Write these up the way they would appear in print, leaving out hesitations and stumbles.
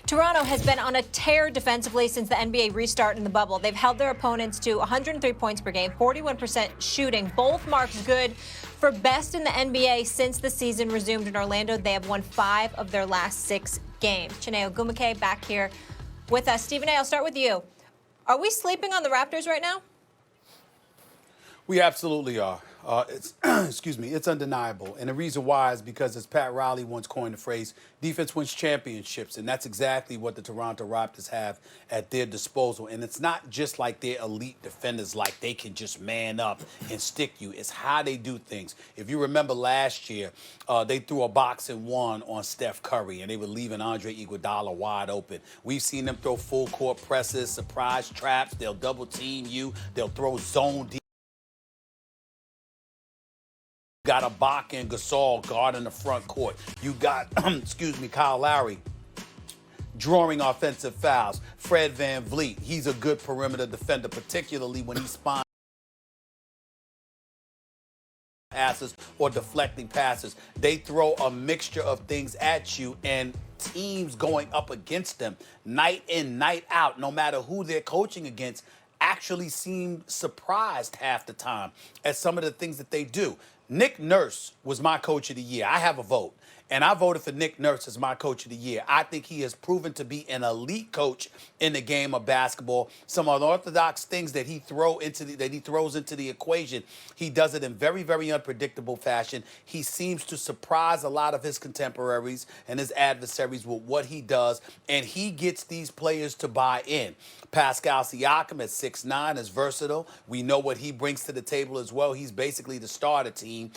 Toronto has been on a tear defensively since the NBA restart in the bubble. They've held their opponents to 103 points per game, 41% shooting, both marks good for best in the NBA since the season resumed in Orlando. They have won 5 of their last 6 games. Chiney Ogwumike back here with us. Stephen A., I'll start with you. Are we sleeping on the Raptors right now? We absolutely are. Excuse me, it's undeniable. And the reason why is because, as Pat Riley once coined the phrase, defense wins championships. And that's exactly what the Toronto Raptors have at their disposal. And it's not just like they're elite defenders, like they can just man up and stick you. It's how they do things. If you remember last year, they threw a box and one on Steph Curry, and they were leaving Andre Iguodala wide open. We've seen them throw full court presses, surprise traps. They'll double team you. They'll throw zone deep. Got a Ibaka and Gasol guarding the front court. You got, excuse me, Kyle Lowry drawing offensive fouls. Fred VanVleet, he's a good perimeter defender, particularly when he spawns passes or deflecting passes. They throw a mixture of things at you, and teams going up against them night in, night out, no matter who they're coaching against, actually seem surprised half the time at some of the things that they do. Nick Nurse was my coach of the year. I have a vote, and I voted for Nick Nurse as my coach of the year. I think he has proven to be an elite coach in the game of basketball. Some unorthodox things that he throws into the equation, he does it in very, very unpredictable fashion. He seems to surprise a lot of his contemporaries and his adversaries with what he does, and he gets these players to buy in. Pascal Siakam at 6'9" is versatile. We know what he brings to the table as well. He's basically the starter team.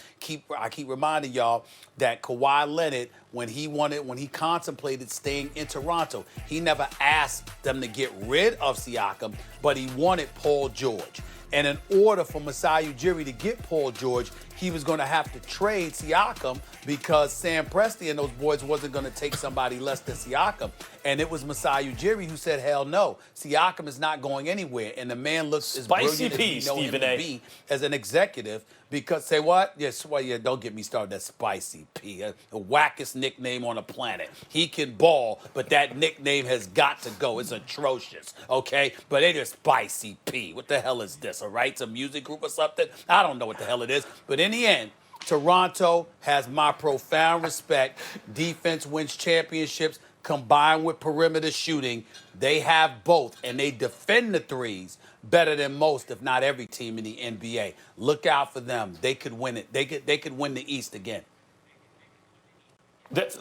I keep reminding y'all that Kawhi Leonard, when he contemplated staying in Toronto, he never asked them to get rid of Siakam, but he wanted Paul George. And in order for Masai Ujiri to get Paul George, he was going to have to trade Siakam because Sam Presti and those boys wasn't going to take somebody less than Siakam. And it was Masai Ujiri who said, hell no, Siakam is not going anywhere. And the man looks as brilliant as we know him to be as an executive. Because, say what? Yes, well, yeah, don't get me started. That Spicy P, the wackest nickname on the planet. He can ball, but that nickname has got to go. It's atrocious, okay? But it is Spicy P. What the hell is this, all right? It's a music group or something? I don't know what the hell it is. But in the end, Toronto has my profound respect. Defense wins championships combined with perimeter shooting. They have both, and they defend the threes better than most, if not every team in the NBA. Look out for them. They could win it. They could win the East again.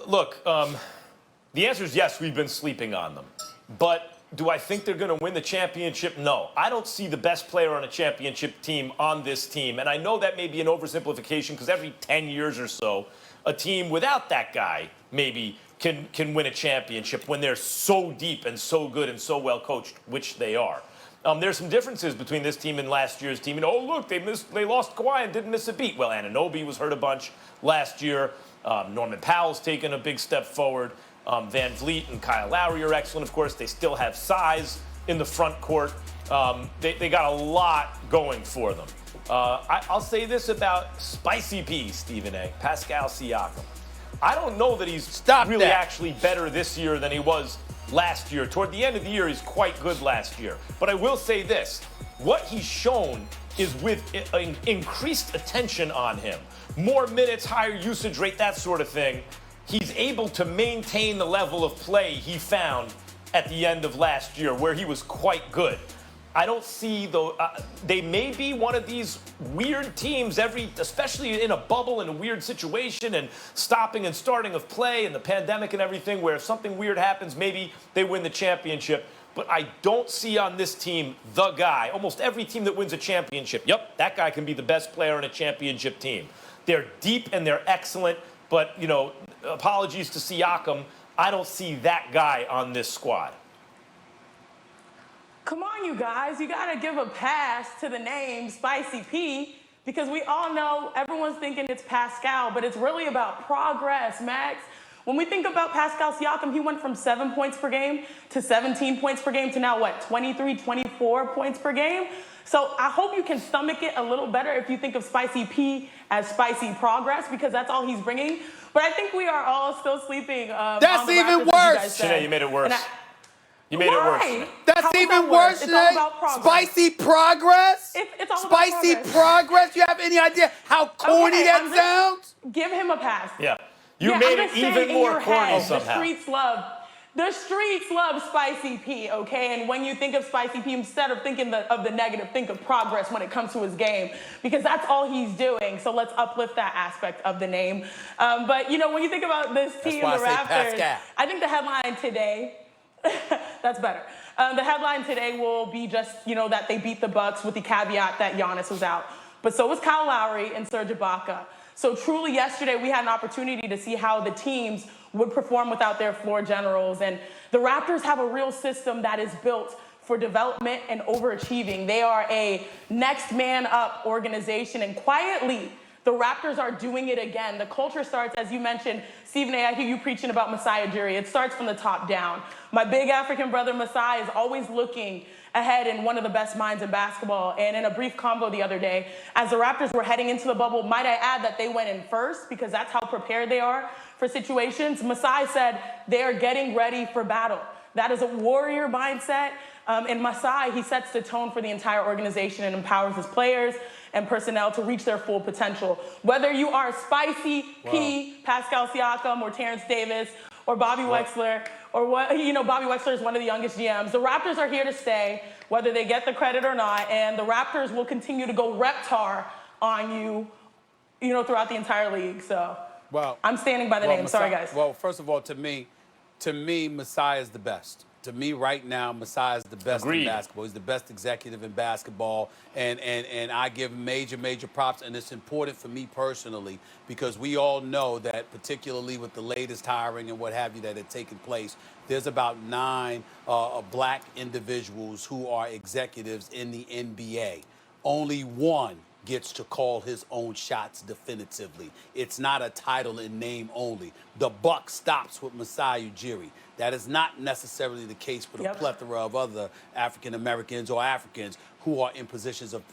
Look, the answer is yes, we've been sleeping on them. But do I think they're going to win the championship? No. I don't see the best player on a championship team on this team. And I know that may be an oversimplification because every 10 years or so, a team without that guy maybe can win a championship when they're so deep and so good and so well coached, which they are. There's some differences between this team and last year's team. And oh, look, they lost Kawhi and didn't miss a beat. Well, Anunoby was hurt a bunch last year. Norman Powell's taken a big step forward. Van Vliet and Kyle Lowry are excellent, of course. They still have size in the front court. They got a lot going for them. I'll say this about Spicy P, Stephen A., Pascal Siakam. I don't know that he's actually better this year than he was last year. Toward the end of the year, he's quite good last year. But I will say this. What he's shown is with increased attention on him, more minutes, higher usage rate, that sort of thing, he's able to maintain the level of play he found at the end of last year, where he was quite good. I don't see, though, they may be one of these weird teams, especially in a bubble, in a weird situation, and stopping and starting of play and the pandemic and everything, where if something weird happens, maybe they win the championship. But I don't see on this team the guy. Almost every team that wins a championship, yep, that guy can be the best player on a championship team. They're deep and they're excellent, but, you know, apologies to Siakam, I don't see that guy on this squad. Come on, you guys. You got to give a pass to the name Spicy P, because we all know everyone's thinking it's Pascal, but it's really about progress, Max. When we think about Pascal Siakam, he went from 7 points per game to 17 points per game to now, 23, 24 points per game? So I hope you can stomach it a little better if you think of Spicy P as spicy progress, because that's all he's bringing. But I think we are all still sleeping That's on the even Raptors, worse. Shanae, you made it worse. You made it worse. That's How is even that worse, It's all Shanae. about progress. Spicy progress? It's all Spicy about progress. You have any idea how corny Okay, that sounds? Give him a pass. Yeah. You Yeah, made I'm it just saying even in more your corny head, somehow. The streets love Spicy P, okay? And when you think of Spicy P, instead of thinking of the negative, think of progress when it comes to his game, because that's all he's doing. So let's uplift that aspect of the name. But, when you think about this team, the Raptors, I think the headline today, that's better. The headline today will be just, that they beat the Bucks with the caveat that Giannis was out. But so was Kyle Lowry and Serge Ibaka. So truly yesterday we had an opportunity to see how the teams would perform without their floor generals. And the Raptors have a real system that is built for development and overachieving. They are a next man up organization, and quietly the Raptors are doing it again. The culture starts, as you mentioned, Stephen A., I hear you preaching about Masai Ujiri. It starts from the top down. My big African brother Masai is always looking ahead and one of the best minds in basketball. And in a brief convo the other day, as the Raptors were heading into the bubble, might I add that they went in first because that's how prepared they are for situations. Masai said they are getting ready for battle. That is a warrior mindset. And Masai, he sets the tone for the entire organization and empowers his players and personnel to reach their full potential. Whether you are Spicy P, Pascal Siakam, or Terrence Davis, or Bobby Wexler, or Bobby Wexler is one of the youngest GMs. The Raptors are here to stay, whether they get the credit or not, and the Raptors will continue to go reptar on you, throughout the entire league. So I'm standing by the name. Sorry, guys. Well, first of all, to me, Masai is the best. To me, right now, Masai is the best in basketball. He's the best executive in basketball, and I give major props. And it's important for me personally because we all know that, particularly with the latest hiring and what have you that had taken place, there's about 9 black individuals who are executives in the NBA. Only one gets to call his own shots definitively. It's not a title in name only. The buck stops with Masai Ujiri. That is not necessarily the case for the plethora of other African Americans or Africans who are in positions of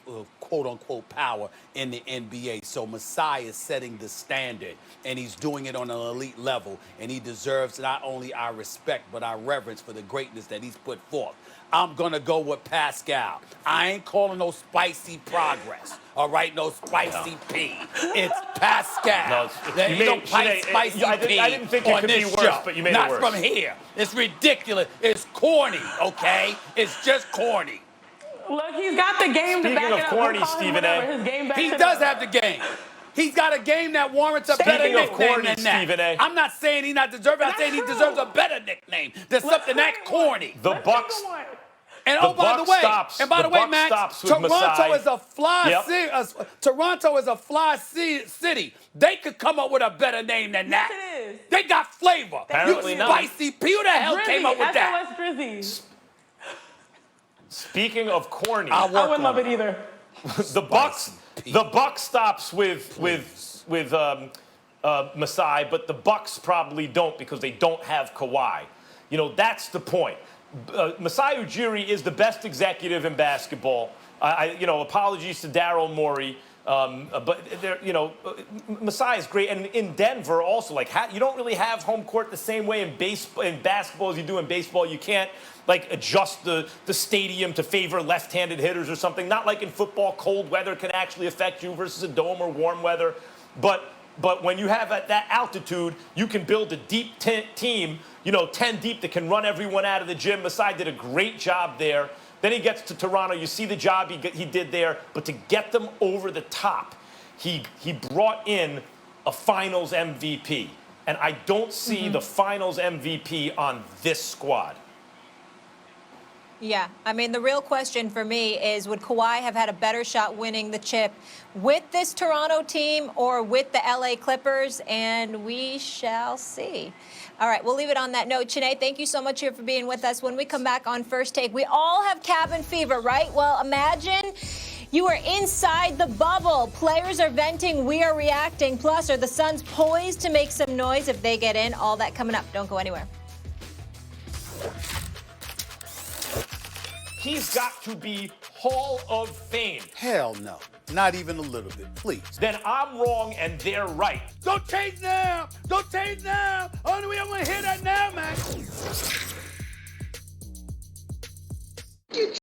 quote-unquote power in the NBA. So Masai is setting the standard, and he's doing it on an elite level, and he deserves not only our respect, but our reverence for the greatness that he's put forth. I'm going to go with Pascal. I ain't calling no spicy progress. All right, no spicy P. It's Pascal. No, you don't pipe spicy P I didn't think it could be worse, show. but you made Not it worse. Not from here. It's ridiculous. It's corny, okay? It's just corny. Look, he's got the game to back it up. Speaking of corny, Stephen A. He does have the game. He's got a game that warrants a better nickname than that. Stephen A. I'm not saying he's not deserving. I'm saying he deserves a better nickname than something that corny. The Bucks. And by the way, Max, Toronto is a fly city. Toronto is a fly city. They could come up with a better name than that. Yes, it is. They got flavor. Apparently not. Spicy P. Who the hell came up with that? SOS Drizzy. Speaking of corny, I wouldn't love it either. The Bucks stops with Masai, but the Bucks probably don't because they don't have Kawhi. That's the point. Masai Ujiri is the best executive in basketball. Apologies to Daryl Morey, but Masai is great. And in Denver also, you don't really have home court the same way in basketball as you do in baseball. You can't adjust the stadium to favor left-handed hitters or something. Not like in football, cold weather can actually affect you versus a dome or warm weather. But when you have at that altitude, you can build a deep team, 10 deep that can run everyone out of the gym. Masai did a great job there. Then he gets to Toronto. You see the job he did there. But to get them over the top, he brought in a finals MVP. And I don't see the finals MVP on this squad. Yeah, I mean, the real question for me is, would Kawhi have had a better shot winning the chip with this Toronto team or with the LA Clippers? And we shall see. All right, we'll leave it on that note. Shanae, thank you so much here for being with us. When we come back on First Take, we all have cabin fever, right? Well, imagine You are inside the bubble. Players are venting. We are reacting. Plus, are the Suns poised to make some noise if they get in? All that coming up. Don't go anywhere. He's got to be Hall of Fame. Hell no. Not even a little bit, please. Then I'm wrong and they're right. Don't change now. Don't change now. Only way I'm going to hear that now, man.